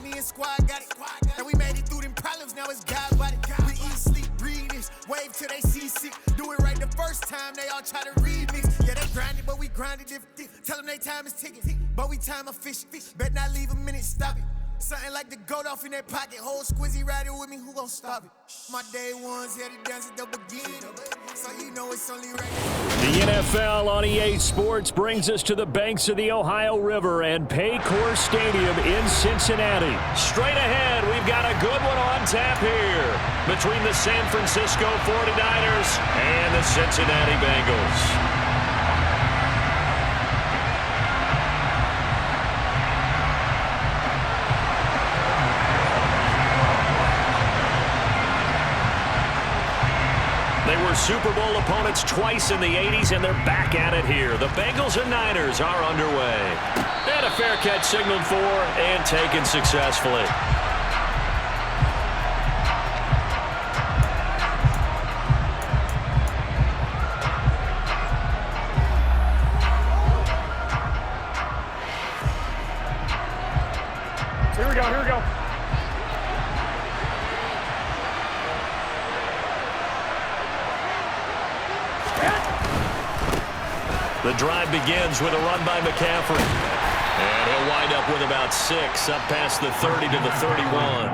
me and squad got it. And we made it through them problems, now it's God body. We eat, sleep, breathe this, wave till they see sick. Do it right the first time, they all try to remix. Yeah, they grinded, but we grinded different. Tell them they time is ticking, but we time efficient. Bet not leave a minute, stop it. Something like the goat off in that pocket. Whole squizzy riding with me, who gon' stop it? My day ones here to dance at the beginning, so you know it's only right. The NFL on EA Sports brings us to the banks of the Ohio River and Paycor Stadium in Cincinnati. Straight ahead, we've got a good one on tap here between the San Francisco 49ers and the Cincinnati Bengals. They were Super Bowl opponents twice in the 80s, and they're back at it here. The Bengals and Niners are underway. And a fair catch signaled for and taken successfully. Here we go, here we go. The drive begins with a run by McCaffrey. And he'll wind up with about 6, up past the 30 to the 31.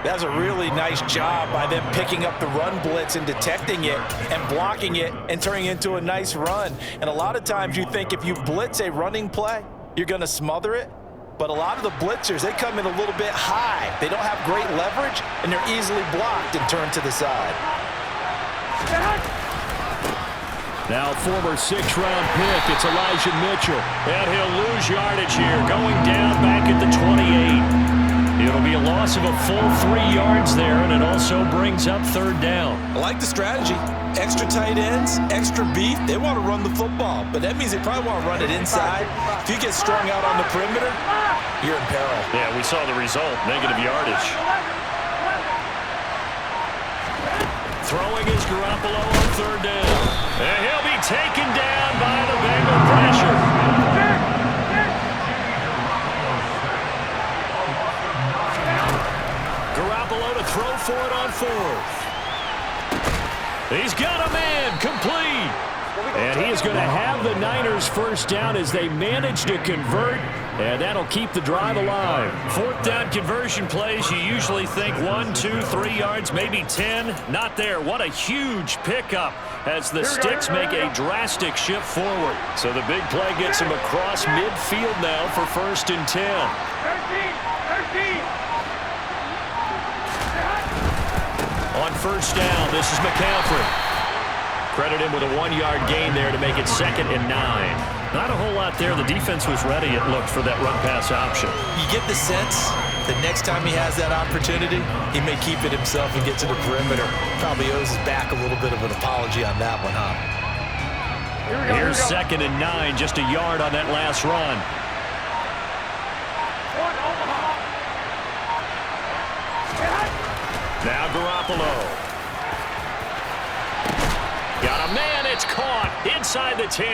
That's a really nice job by them picking up the run blitz and detecting it and blocking it and turning it into a nice run. And a lot of times you think if you blitz a running play, you're going to smother it. But a lot of the blitzers, they come in a little bit high. They don't have great leverage, and they're easily blocked and turned to the side. Now former 6th-round pick, it's Elijah Mitchell. And he'll lose yardage here, going down back at the 28. It'll be a loss of a full 3 yards there, and it also brings up 3rd down. I like the strategy. Extra tight ends, extra beef. They want to run the football, but that means they probably want to run it inside. If you get strung out on the perimeter, you're in peril. Yeah, we saw the result, negative yardage. Throwing is Garoppolo on 3rd down. And he'll be taken down by the Bengal pressure. Garoppolo to throw for it on 4th. He's got a man, complete. And he is going to have the Niners 1st down as they manage to convert. And that'll keep the drive alive. 4th down conversion plays, you usually think 1, 2, 3 yards, maybe 10. Not there. What a huge pickup as the Sticks make a drastic shift forward. So the big play gets him across midfield now for 1st and 10. 13. On 1st down, this is McCaffrey. Credit him with a 1-yard gain there to make it 2nd and 9. Not a whole lot there. The defense was ready, it looked, for that run-pass option. You get the sense that next time he has that opportunity, he may keep it himself and get to the perimeter. Probably owes his back a little bit of an apology on that one, huh? Here's 2nd and 9, just a yard on that last run. Now Garoppolo. Got a man, it's caught inside the 10.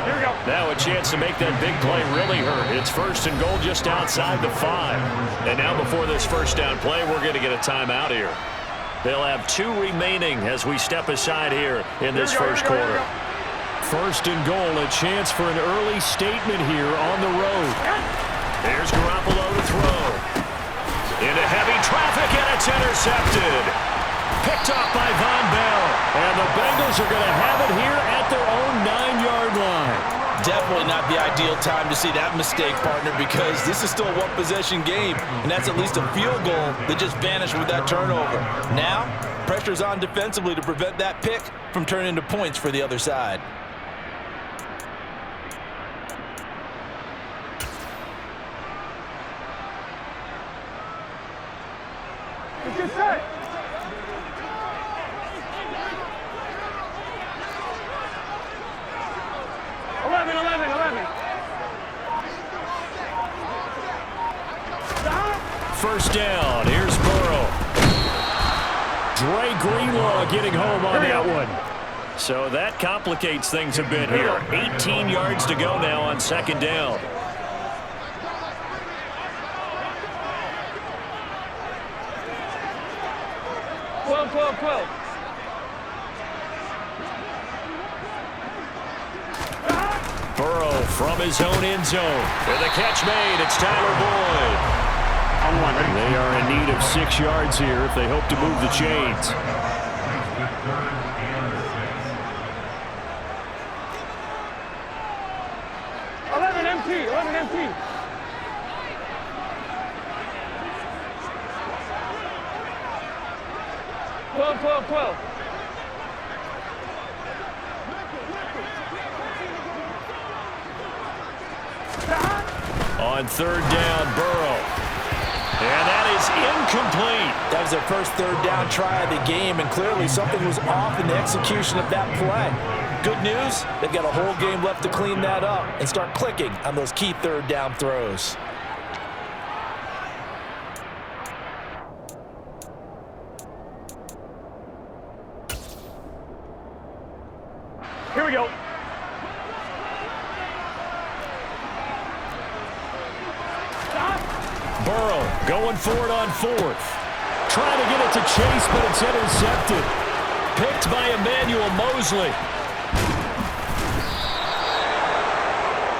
Here we go. Now a chance to make that big play really hurt. It's 1st and goal just outside the 5. And now before this 1st down play, we're going to get a timeout here. They'll have 2 remaining as we step aside here in this 1st quarter. 1st and goal, a chance for an early statement here on the road. There's Garoppolo to throw. Into heavy traffic, and it's intercepted. Picked off by Von Bell. And the Bengals are going to have it here at their own 9-yard line. Definitely not the ideal time to see that mistake, partner, because this is still a one-possession game, and that's at least a field goal that just vanished with that turnover. Now, pressure's on defensively to prevent that pick from turning into points for the other side. It's just set. First down. Here's Burrow. Dre Greenlaw getting home on that one. So that complicates things a bit here. 18 yards to go now on 2nd down. 12, 12, 12. Burrow from his own end zone. With a catch made, it's Tyler Boyd. On one, ready? They are in need of 6 yards here if they hope to move the chains. 11 MT, 11 MT. Twelve, 12, 12. On third down, Burrow. And that is incomplete. That was their first third down try of the game, and clearly something was off in the execution of that play. Good news, they've got a whole game left to clean that up and start clicking on those key third down throws. Here we go. Burrow going for it on fourth. Trying to get it to Chase, but it's intercepted. Picked by Emmanuel Mosley.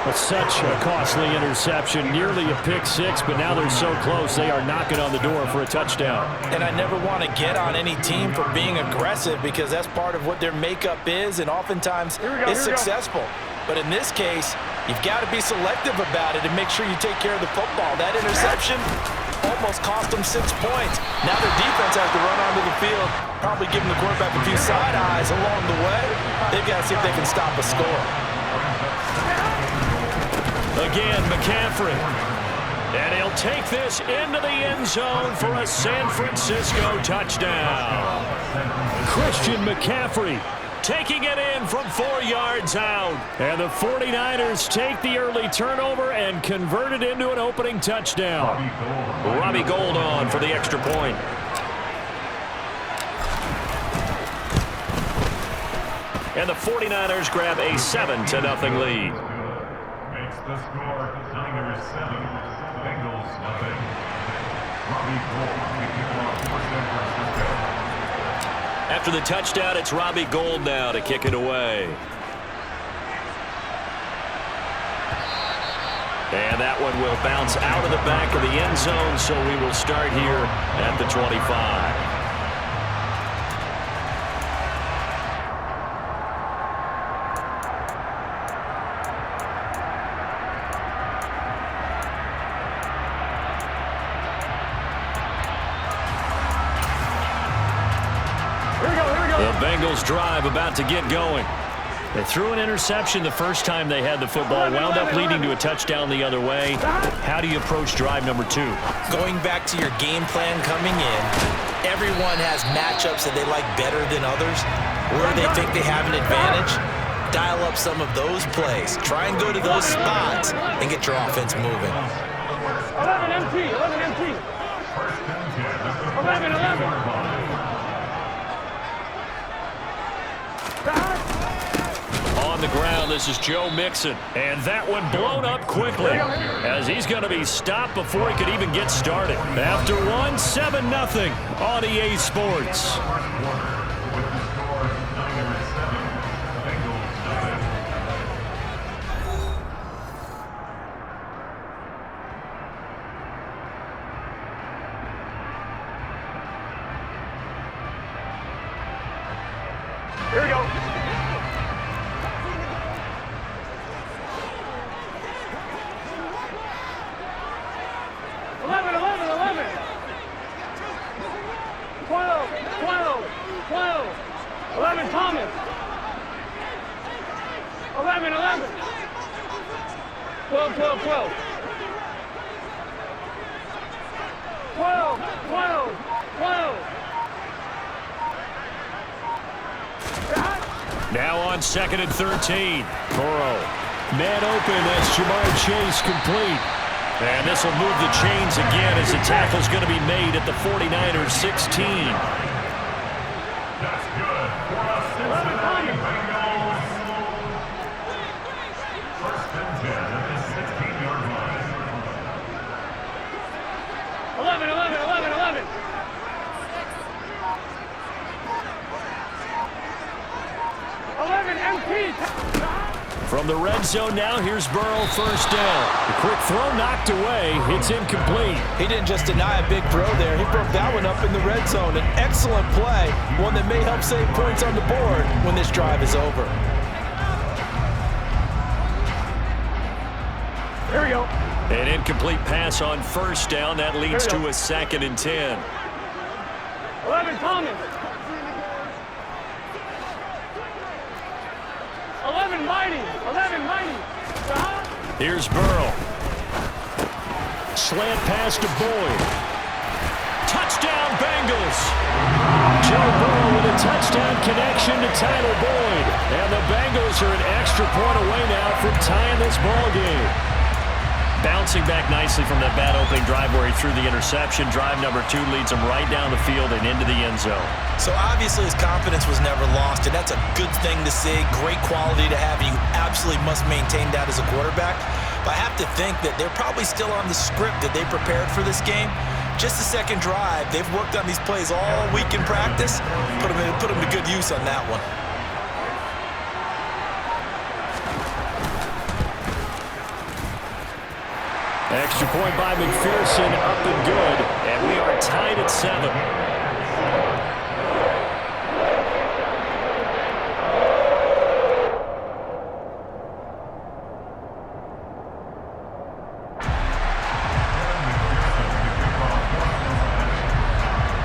But such a costly interception. Nearly a pick six, but now they're so close. They are knocking on the door for a touchdown. And I never want to get on any team for being aggressive because that's part of what their makeup is, and oftentimes it's successful. But in this case, you've got to be selective about it and make sure you take care of the football. That interception almost cost them 6 points. Now their defense has to run onto the field, probably giving the quarterback a few side eyes along the way. They've got to see if they can stop a score. Again, McCaffrey. And he'll take this into the end zone for a San Francisco touchdown. Christian McCaffrey taking it in from 4 yards out. And the 49ers take the early turnover and convert it into an opening touchdown. Robbie Gould on for the extra point. And the 49ers grab a 7-0 lead. Makes the score Niners 7, Bengals nothing. Robbie Gould kicking off for San Francisco. After the touchdown, it's Robbie Gould now to kick it away. And that one will bounce out of the back of the end zone, so we will start here at the 25. Bengals drive about to get going. They threw an interception the first time they had the football, wound up leading to a touchdown the other way. How do you approach drive number 2? Going back to your game plan coming in, everyone has matchups that they like better than others, where they think they have an advantage. Dial up some of those plays. Try and go to those spots and get your offense moving. 11 MT, 11 MT. 11, 11. On the ground, this is Joe Mixon. And that one blown up quickly as he's going to be stopped before he could even get started. After one, 7-0 on EA Sports. Here we go. 11, 11, 11. 12, 12, 12. 11, Thomas. 11, 11. 12, 12, 12. 12, 12, 12. Now on 2nd and 13. Burrow. Man open as Jamar Chase complete. And this will move the chains again as the tackle's going to be made at the 49ers 16. That's good. For a Cincinnati Bengals. First and 10 at the 16-yard line. 11, 11, 11, 11. From the red zone now, here's Burrow, first down. The quick throw knocked away. It's incomplete. He didn't just deny a big throw there. He broke that one up in the red zone. An excellent play, one that may help save points on the board when this drive is over. Here we go. An incomplete pass on first down. That leads to a 2nd and 10. 11 Thomas. 11 Mighty. 11 Mighty. Here's Burrow. Slant pass to Boyd. Touchdown Bengals. Joe Burrow with a touchdown connection to Tyler Boyd. And the Bengals are an extra point away now from tying this ball game. Bouncing back nicely from that bad opening drive where he threw the interception. Drive number 2 leads him right down the field and into the end zone. So obviously his confidence was never lost, and that's a good thing to see. Great quality to have, and you absolutely must maintain that as a quarterback. But I have to think that they're probably still on the script that they prepared for this game. Just the second drive. They've worked on these plays all week in practice. Put them to good use on that one. Extra point by McPherson, up and good, and we are tied at 7.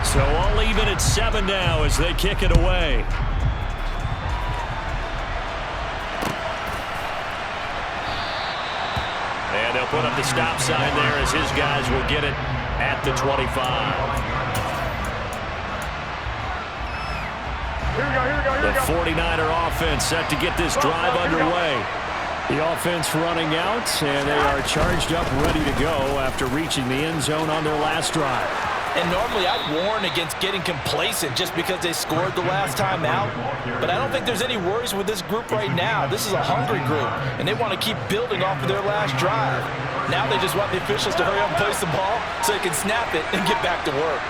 So all even at 7 now as they kick it away. And they'll put up the stop sign there as his guys will get it at the 25. The 49er offense set to get this drive underway. The offense running out, and they are charged up, ready to go after reaching the end zone on their last drive. And normally I'd warn against getting complacent just because they scored the last time out. But I don't think there's any worries with this group right now. This is a hungry group, and they want to keep building off of their last drive. Now they just want the officials to hurry up and place the ball so they can snap it and get back to work.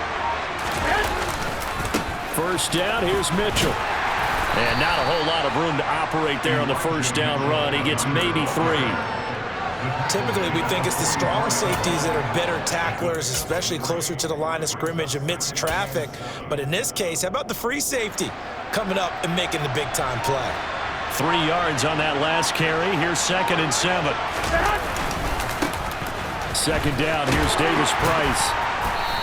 First down, here's Mitchell. And not a whole lot of room to operate there on the first down run. He gets maybe 3. Typically, we think it's the strong safeties that are better tacklers, especially closer to the line of scrimmage amidst traffic. But in this case, how about the free safety coming up and making the big-time play? 3 yards on that last carry. Here's 2nd and 7. Second down, here's Davis Price.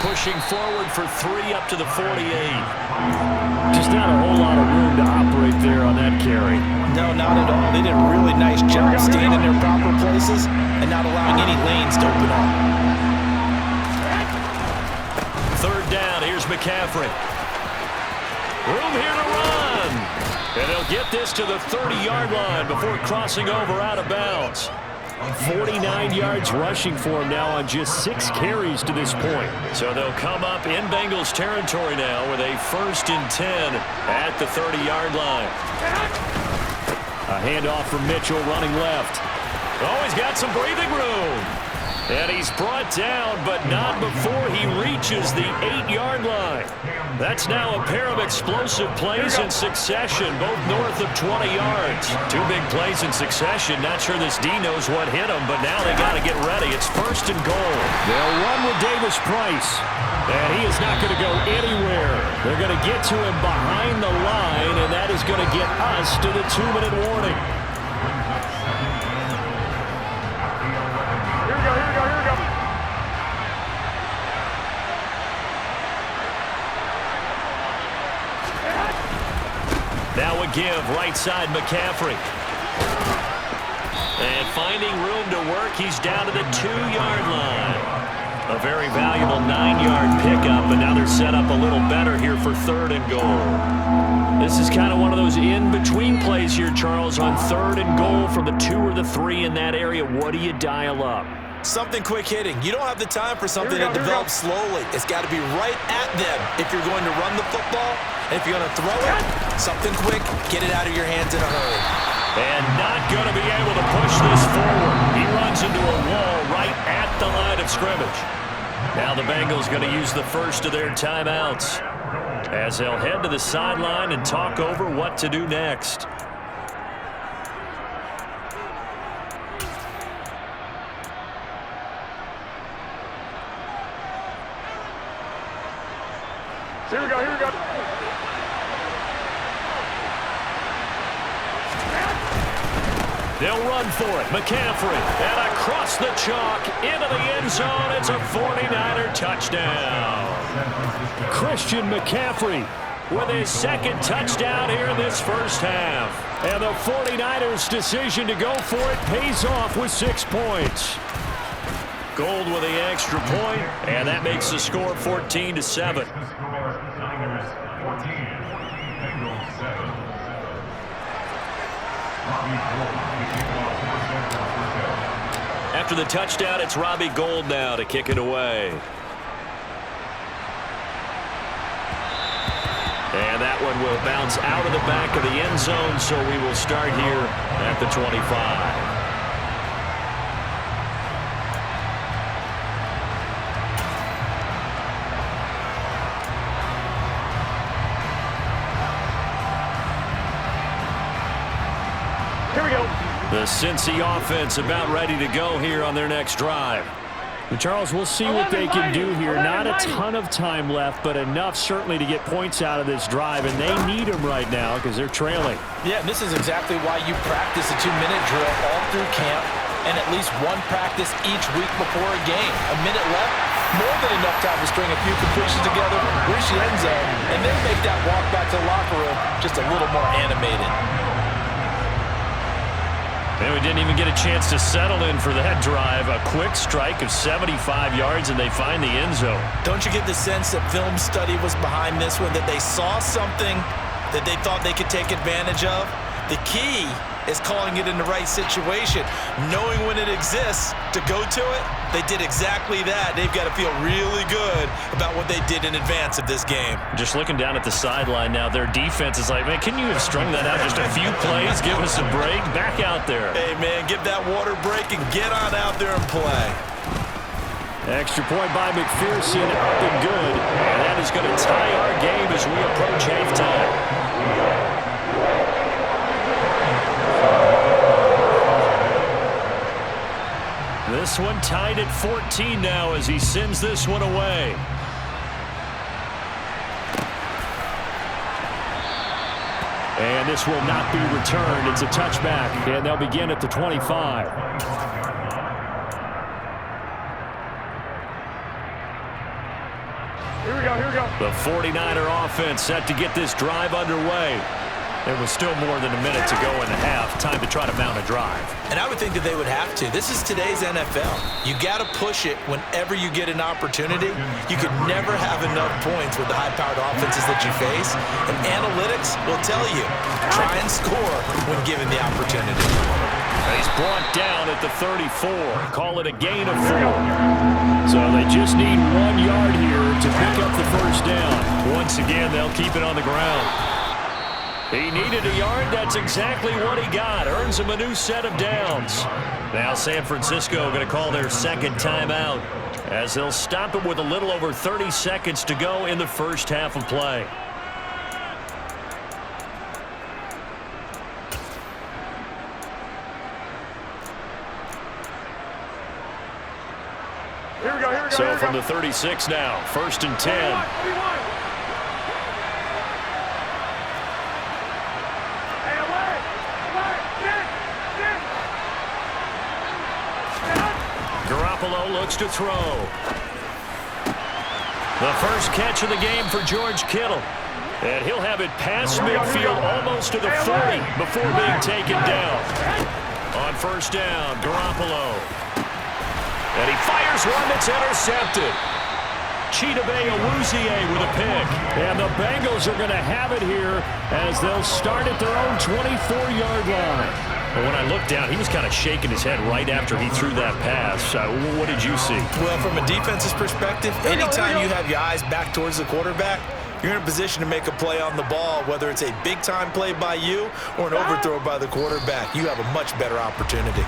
Pushing forward for 3 up to the 48. Just not a whole lot of room to operate there on that carry. No, not at all. They did a really nice job staying in their proper places and not allowing any lanes to open up. Third down, here's McCaffrey. Room here to run. And they'll get this to the 30-yard line before crossing over out of bounds. 49 yards rushing for him now on just 6 carries to this point. So they'll come up in Bengals territory now with a 1st and 10 at the 30-yard line. A handoff from Mitchell running left. Oh, he's got some breathing room. And he's brought down, but not before he reaches the 8-yard line. That's now a pair of explosive plays in succession, both north of 20 yards. 2 big plays in succession. Not sure this D knows what hit him, but now they got to get ready. It's 1st and goal. They'll run with Davis Price. And he is not going to go anywhere. They're going to get to him behind the line, and that is going to get us to the 2-minute warning. Now a give, right side McCaffrey. And finding room to work, he's down to the 2-yard line. A very valuable 9-yard pickup, but now they're set up a little better here for 3rd and goal. This is kind of one of those in-between plays here, Charles, on 3rd and goal from the 2 or the 3 in that area. What do you dial up? Something quick hitting. You don't have the time for something that develops slowly. It's got to be right at them if you're going to run the football. And if you're going to throw it, something quick, get it out of your hands in a hurry. And not going to be able to push this forward. He runs into a wall right at the line of scrimmage. Now the Bengals going to use the first of their timeouts as they'll head to the sideline and talk over what to do next. Here we go, here we go. They'll run for it. McCaffrey, and across the chalk, into the end zone. It's a 49er touchdown. Christian McCaffrey with his second touchdown here in this first half. And the 49ers' decision to go for it pays off with 6 points. Gold with the extra point, and that makes the score 14-7. After the touchdown, it's Robbie Gould now to kick it away. And that one will bounce out of the back of the end zone, so we will start here at the 25. The Cincy offense about ready to go here on their next drive. And Charles, we'll see what they can do here. Not a ton of time left, but enough certainly to get points out of this drive, and they need them right now because they're trailing. Yeah, and this is exactly why you practice a 2-minute drill all through camp and at least one practice each week before a game. A minute left, more than enough time to string a few completions together, reach the end zone, and then make that walk back to the locker room just a little more animated. And we didn't even get a chance to settle in for that drive. A quick strike of 75 yards, and they find the end zone. Don't you get the sense that film study was behind this one, that they saw something that they thought they could take advantage of? The key is calling it in the right situation, knowing when it exists to go to it. They did exactly that. They've got to feel really good about what they did in advance of this game. Just looking down at the sideline now, their defense is like, man, can you have strung that out just a few plays? Give us a break. Back out there. Hey, man, give that water break and get on out there and play. Extra point by McPherson, up and good. And that is going to tie our game as we approach halftime. This one tied at 14 now as he sends this one away. And this will not be returned. It's a touchback, and they'll begin at the 25. Here we go, here we go. The 49er offense set to get this drive underway. There was still more than a minute to go in the half. Time to try to mount a drive. And I would think that they would have to. This is today's NFL. You got to push it whenever you get an opportunity. You could never have enough points with the high-powered offenses that you face. And analytics will tell you, try and score when given the opportunity. He's brought down at the 34. Call it a gain of 4. So they just need 1 yard here to pick up the first down. Once again, they'll keep it on the ground. He needed a yard. That's exactly what he got. Earns him a new set of downs. Now San Francisco going to call their second timeout as they'll stop it with a little over 30 seconds to go in the first half of play. Here we go, here we go. So from the 36 now, 1st and 10. Garoppolo looks to throw. The first catch of the game for George Kittle. And he'll have it past midfield almost to the 40 before being taken down. On first down, Garoppolo. And he fires one that's intercepted. Chidobe Awuzie with a pick. And the Bengals are going to have it here as they'll start at their own 24-yard line. But when I looked down, he was kind of shaking his head right after he threw that pass. What did you see? Well, from a defense's perspective, anytime you have your eyes back towards the quarterback, you're in a position to make a play on the ball, whether it's a big-time play by you or an overthrow by the quarterback. You have a much better opportunity.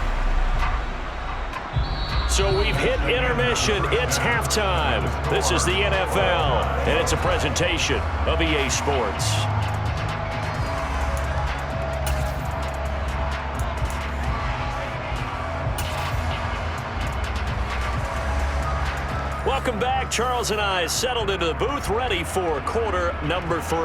So we've hit intermission. It's halftime. This is the NFL, and it's a presentation of EA Sports. Welcome back. Charles and I settled into the booth, ready for quarter number 3.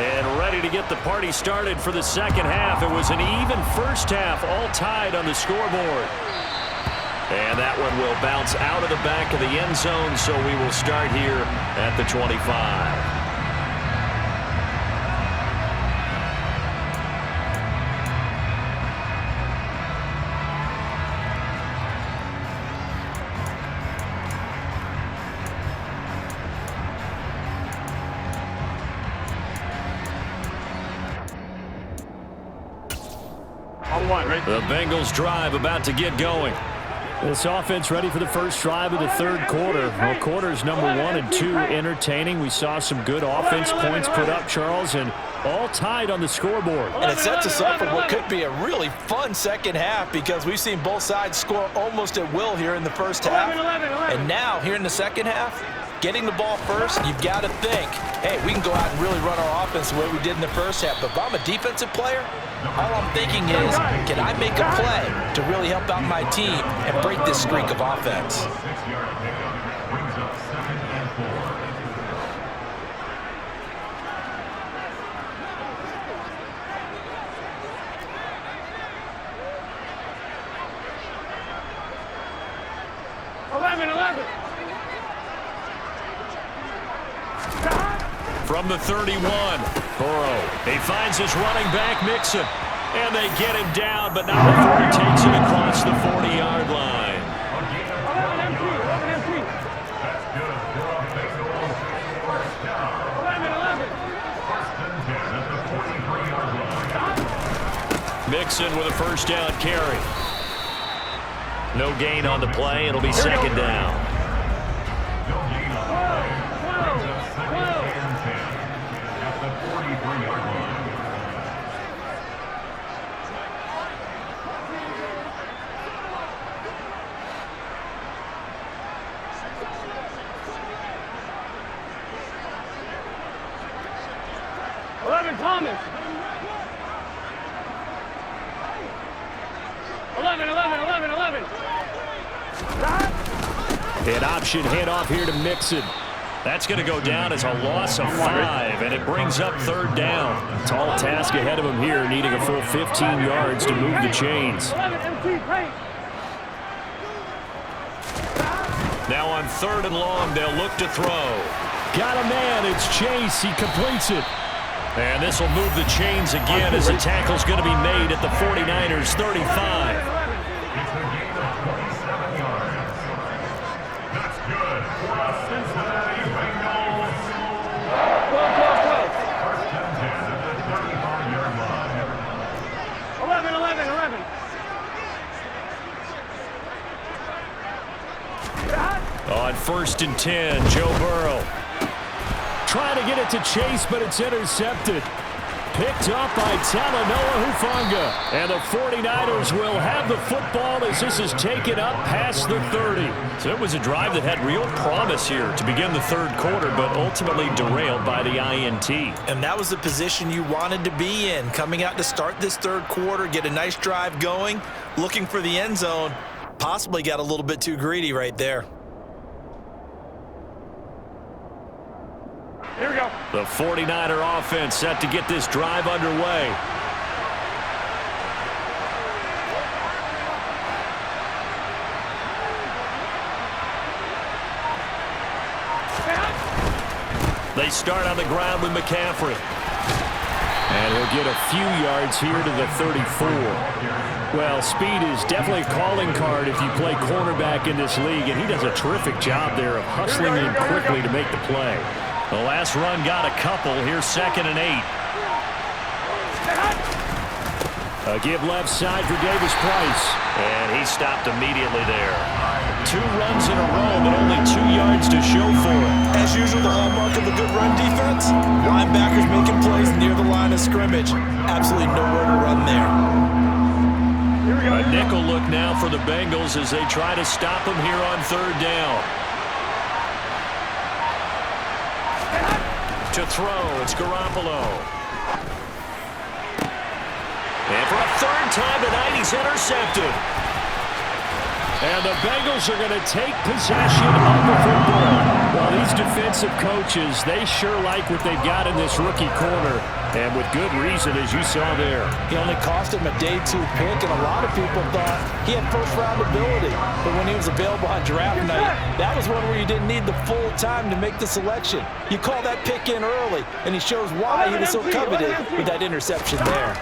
And ready to get the party started for the second half. It was an even first half, all tied on the scoreboard. And that one will bounce out of the back of the end zone, so we will start here at the 25. The Bengals drive about to get going. This offense ready for the first drive of the third quarter. Well, quarters number 1 and 2 entertaining. We saw some good offense points put up, Charles, and all tied on the scoreboard. And it sets us up for what could be a really fun second half because we've seen both sides score almost at will here in the first half. And now, here in the second half, getting the ball first, you've got to think, hey, we can go out and really run our offense the way we did in the first half. But if I'm a defensive player, all I'm thinking is, can I make a play to really help out my team and break this streak of offense? 6-yard pickup brings up 2nd and 4. From the 31, Burrow. He finds his running back, Mixon. And they get him down, but not before he takes it across the 40-yard line. That's good for a Bengals first down. 1st and 10 at the 43-yard line. Mixon with a first down carry. No gain on the play. It'll be second down. No gain on the play. Brings up 2nd and 10 at the 43-yard line. Thomas. 11. An option handoff here to Mixon. That's going to go down as a loss of 5, and it brings up 3rd down. Tall task ahead of him here, needing a full 15 yards to move the chains. Now on 3rd and long, they'll look to throw. Got a man. It's Chase. He completes it. And this will move the chains again as the tackle's going to be made at the 49ers' 35. It's a gain of 27 yards. That's good for a Cincinnati Bengals. 1st and 10 at the 35-yard line. 11. On 1st and 10, Joe Burrow. Trying to get it to Chase, but it's intercepted. Picked up by Talanoa Hufanga. And the 49ers will have the football as this is taken up past the 30. So it was a drive that had real promise here to begin the third quarter, but ultimately derailed by the INT. And that was the position you wanted to be in. Coming out to start this third quarter, get a nice drive going, looking for the end zone. Possibly got a little bit too greedy right there. Here we go. The 49er offense set to get this drive underway. They start on the ground with McCaffrey. And he'll get a few yards here to the 34. Well, speed is definitely a calling card if you play cornerback in this league, and he does a terrific job there of hustling in quickly to make the play. The last run got a couple. Here's 2nd and 8. A give left side for Davis Price. And he stopped immediately there. 2 runs in a row, but only 2 yards to show for it. As usual, the hallmark of a good run defense, linebackers making plays near the line of scrimmage. Absolutely nowhere to run there. A nickel look now for the Bengals as they try to stop him here on 3rd down. To throw, it's Garoppolo. And for a third time tonight, he's intercepted. And the Bengals are going to take possession of the football. Well, these defensive coaches, they sure like what they've got in this rookie corner. And with good reason, as you saw there. He only cost him a day 2 pick, and a lot of people thought he had first-round ability. But when he was available on draft night, that was one where you didn't need the full time to make the selection. You call that pick in early, and he shows why he was so coveted with that interception there.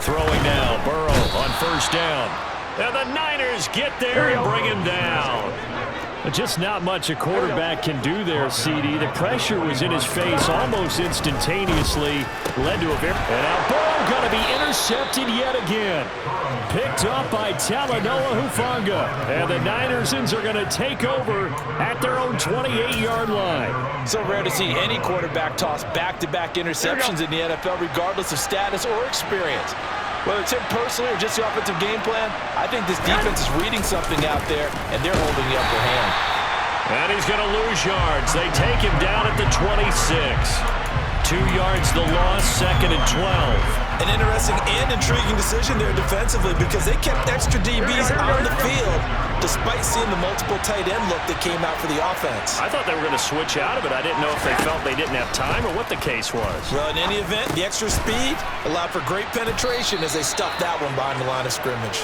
Throwing now, Burrow on first down. And the Niners get there and bring him down. Just not much a quarterback can do there, CD. The pressure was in his face almost instantaneously. Led to a very... And now Burrow going to be intercepted yet again. Picked up by Talanoa Hufanga. And the Niners are going to take over at their own 28-yard line. So rare to see any quarterback toss back-to-back interceptions in the NFL, regardless of status or experience. Whether it's him personally or just the offensive game plan, I think this defense is reading something out there, and they're holding the upper hand. And he's going to lose yards. They take him down at the 26. 2 yards the loss, 2nd and 12. An interesting and intriguing decision there defensively because they kept extra DBs on the field despite seeing the multiple tight end look that came out for the offense. I thought they were going to switch out of it. I didn't know if they felt they didn't have time or what the case was. Well, in any event, the extra speed allowed for great penetration as they stuffed that one behind the line of scrimmage.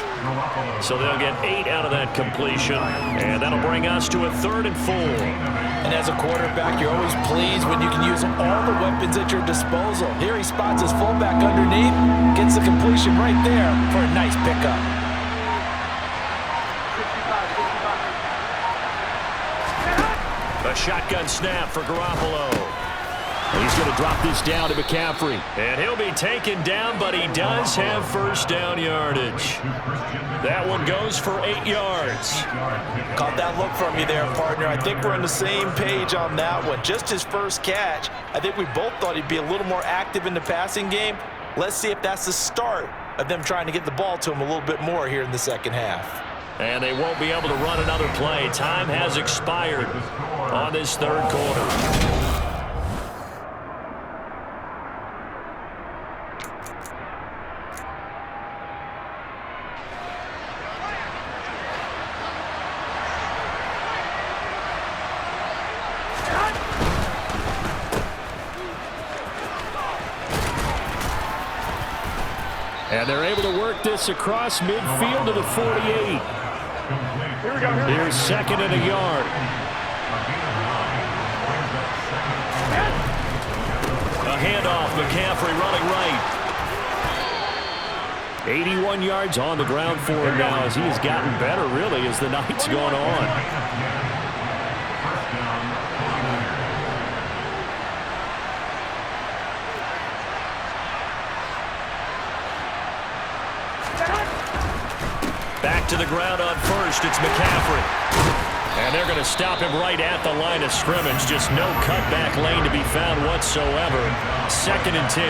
So they'll get 8 out of that completion, and that'll bring us to a 3rd and 4. And as a quarterback, you're always pleased when you can use all the weapons at your disposal. Here he spots his fullback underneath, gets the completion right there for a nice pickup. A shotgun snap for Garoppolo. He's going to drop this down to McCaffrey. And he'll be taken down, but he does have first down yardage. That one goes for 8 yards. Caught that look from you there, partner. I think we're on the same page on that one. Just his first catch. I think we both thought he'd be a little more active in the passing game. Let's see if that's the start of them trying to get the ball to him a little bit more here in the second half. And they won't be able to run another play. Time has expired on this 3rd quarter. And they're able to work this across midfield to the 48. Here we go. Here's 2nd and a yard. A handoff, McCaffrey running right. 81 yards on the ground for him now as he has gotten better, really, as the night's gone on. Back to the ground on first, it's McCaffrey. And they're going to stop him right at the line of scrimmage. Just no cutback lane to be found whatsoever. 2nd and 10.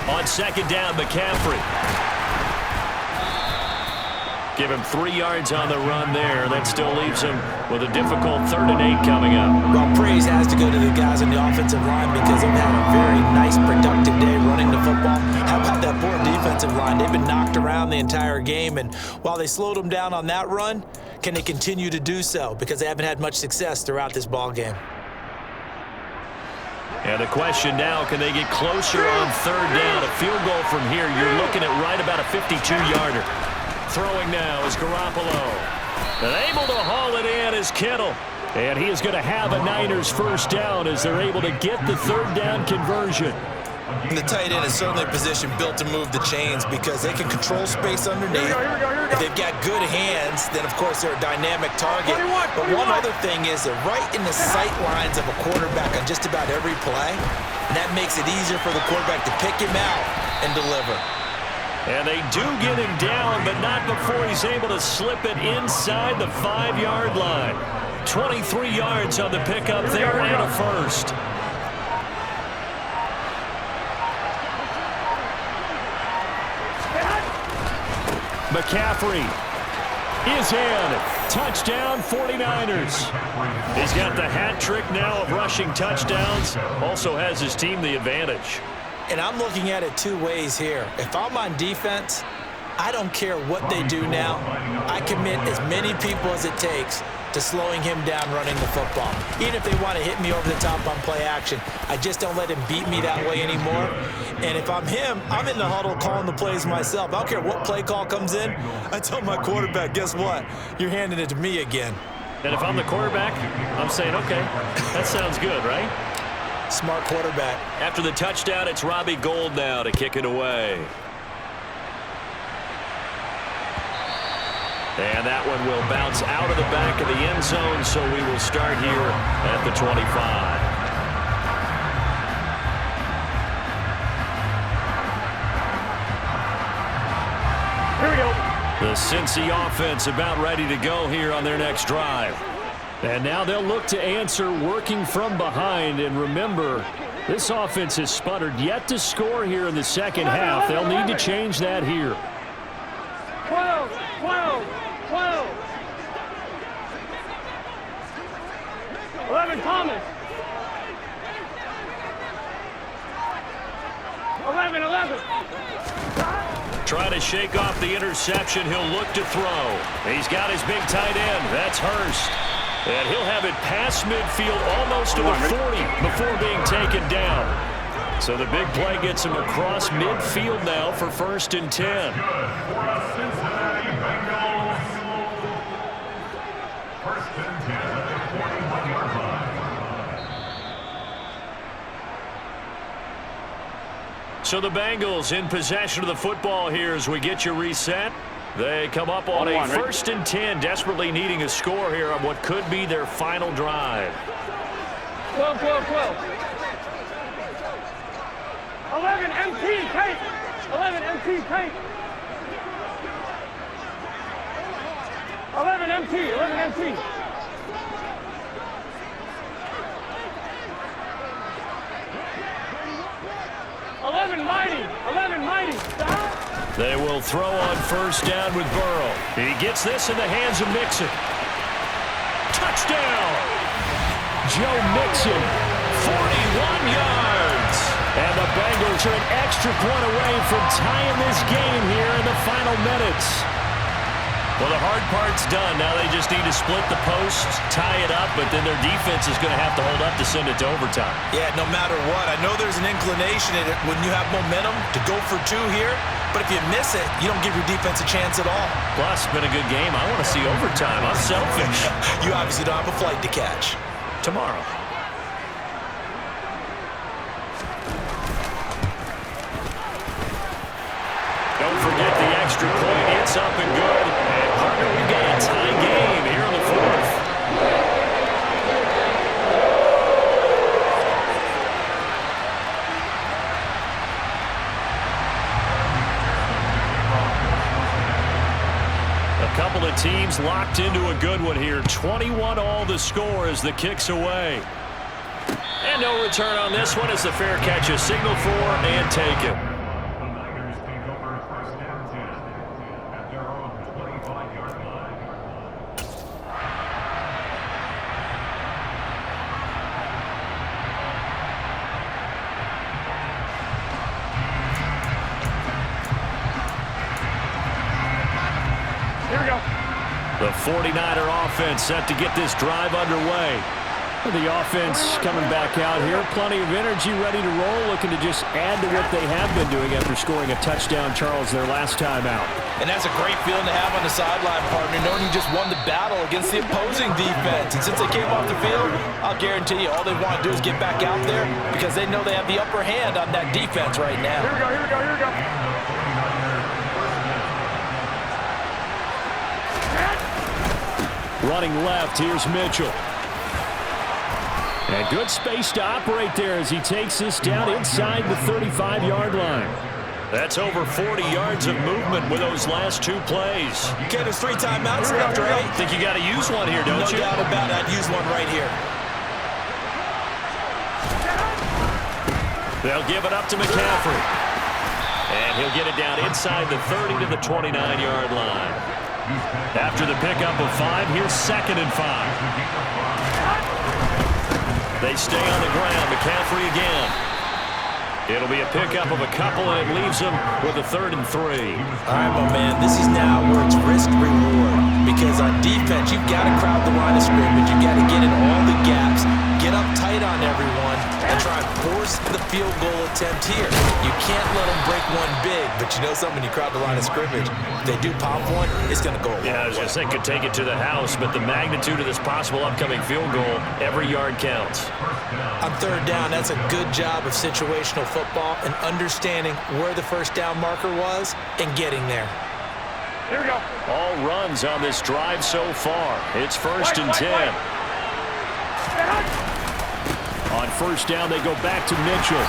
On 2nd down, McCaffrey. Give him 3 yards on the run there. That still leaves him with a difficult 3rd and 8 coming up. Well, praise has to go to the guys on the offensive line because they've had a very nice, productive day running the football. How about that poor defensive line? They've been knocked around the entire game, and while they slowed them down on that run, can they continue to do so? Because they haven't had much success throughout this ball game. And the question now, can they get closer on 3rd down? A field goal from here, you're looking at right about a 52-yarder. Throwing now is Garoppolo. And able to haul it in is Kittle. And he is going to have a Niners first down as they're able to get the 3rd down conversion. And the tight end is certainly a position built to move the chains because they can control space underneath. If they've got good hands, then of course they're a dynamic target. But one other thing is they're right in the sight lines of a quarterback on just about every play. And that makes it easier for the quarterback to pick him out and deliver. And they do get him down, but not before he's able to slip it inside the 5-yard line. 23 yards on the pickup there and a first. McCaffrey is in. Touchdown, 49ers. He's got the hat trick now of rushing touchdowns. Also has his team the advantage. And I'm looking at it two ways here. If I'm on defense, I don't care what they do now. I commit as many people as it takes to slowing him down running the football. Even if they want to hit me over the top on play action, I just don't let him beat me that way anymore. And if I'm him, I'm in the huddle calling the plays myself. I don't care what play call comes in. I tell my quarterback, guess what? You're handing it to me again. And if I'm the quarterback, I'm saying, okay, that sounds good, right? Smart quarterback. After the touchdown, it's Robbie Gould now to kick it away. And that one will bounce out of the back of the end zone, so we will start here at the 25. Here we go. The Cincy offense about ready to go here on their next drive. And now they'll look to answer working from behind. And remember, this offense has sputtered yet to score here in the second half. They'll need to change that here. 12, 12, 12. 11, Thomas. 11, 11. Trying to shake off the interception. He'll look to throw. He's got his big tight end. That's Hurst. And he'll have it past midfield almost to the 40 before being taken down. So the big play gets him across midfield now for 1st and 10. So the Bengals in possession of the football here as we get you reset. They come up on a 1st and 10, desperately needing a score here on what could be their final drive. 12, 12, 12. 11, MT, take. 11, MT, take. 11, MT, 11, MT. 11, mighty, 11, mighty. Stop. They will throw on 1st down with Burrow. He gets this in the hands of Mixon. Touchdown! Joe Mixon, 41 yards. and the Bengals are an extra point away from tying this game here in the final minutes. Well, the hard part's done. Now they just need to split the posts, tie it up, but then their defense is going to have to hold up to send it to overtime. Yeah, no matter what. I know there's an inclination in it when you have momentum to go for two here, but if you miss it, you don't give your defense a chance at all. Plus, it's been a good game. I want to see overtime. I'm selfish. You obviously don't have a flight to catch. Tomorrow. Don't forget the extra point. It's up and good. And partner, we've got a tie game here in the fourth. A couple of teams locked into a good one here. 21 all the score as the kick's away. And no return on this one as the fair catch is signaled for and taken. The 49er offense set to get this drive underway. The offense coming back out here. Plenty of energy, ready to roll, looking to just add to what they have been doing after scoring a touchdown, Charles, their last time out. And that's a great feeling to have on the sideline, partner, knowing you just won the battle against the opposing defense. And since they came off the field, I'll guarantee you all they want to do is get back out there because they know they have the upper hand on that defense right now. Here we go, here we go, here we go. Running left, here's Mitchell. And good space to operate there as he takes this down inside the 35-yard line. That's over 40 yards of movement with those last two plays. Okay, there's 3 timeouts left, right? I think you got to use one here, don't you? No doubt about it. I'd use one right here. They'll give it up to McCaffrey. And he'll get it down inside the 30 to the 29-yard line. After the pickup of 5, here's 2nd and 5. They stay on the ground. McCaffrey again. It'll be a pickup of a couple, and it leaves them with a 3rd and 3. All right, my man, this is now where it's risk-reward. Because on defense, you've got to crowd the line of scrimmage. You've got to get in all the gaps, get up tight on everyone, and try and force the field goal attempt here. You can't let them break one big, but you know something, you crowd the line of scrimmage. If they do pop one, it's going to go a long way. Yeah, I was going to say, could take it to the house, but the magnitude of this possible upcoming field goal, every yard counts. On 3rd down, that's a good job of situational football and understanding where the 1st down marker was and getting there. Here we go. All runs on this drive so far. It's 1st and 10. On 1st down, they go back to Mitchell.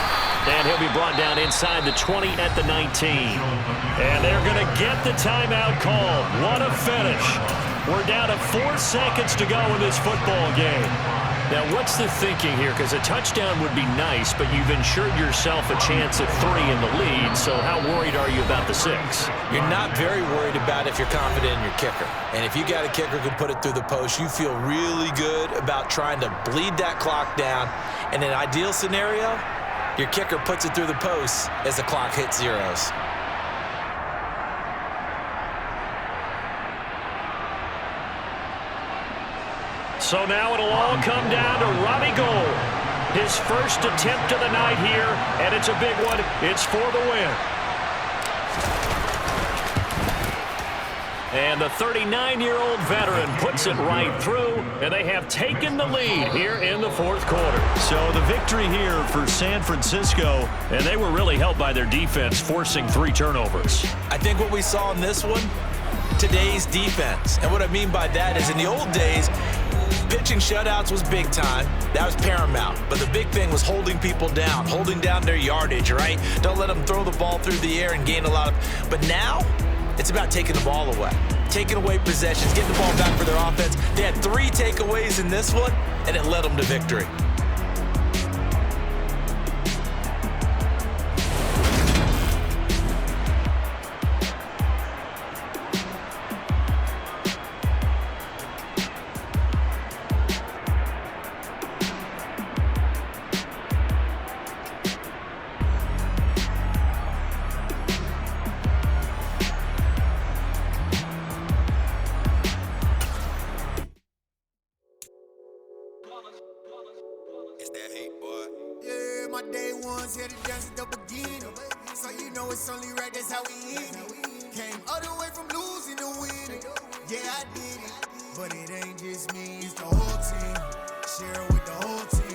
And he'll be brought down inside the 20 at the 19. And they're going to get the timeout called. What a finish. We're down to 4 seconds to go in this football game. Now, what's the thinking here? Because a touchdown would be nice, but you've ensured yourself a chance at 3 in the lead, so how worried are you about the 6? You're not very worried about if you're confident in your kicker. And if you got a kicker who can put it through the post, you feel really good about trying to bleed that clock down. In an ideal scenario, your kicker puts it through the post as the clock hits zeros. So now it'll all come down to Robbie Gould. His first attempt of the night here, and it's a big one. It's for the win. And the 39-year-old veteran puts it right through, and they have taken the lead here in the 4th quarter. So the victory here for San Francisco, and they were really helped by their defense, forcing 3 turnovers. I think what we saw in this one, today's defense. And what I mean by that is in the old days, pitching shutouts was big time. That was paramount. But the big thing was holding people down, holding down their yardage, right? Don't let them throw the ball through the air and gain a lot of... But now, it's about taking the ball away. Taking away possessions, getting the ball back for their offense. They had 3 takeaways in this one, and it led them to victory. My day ones here to dance at the beginning. So you know it's only right, that's how we end it. Came all the way from losing to winning. Yeah, I did it. But it ain't just me, it's the whole team. Share it with the whole team.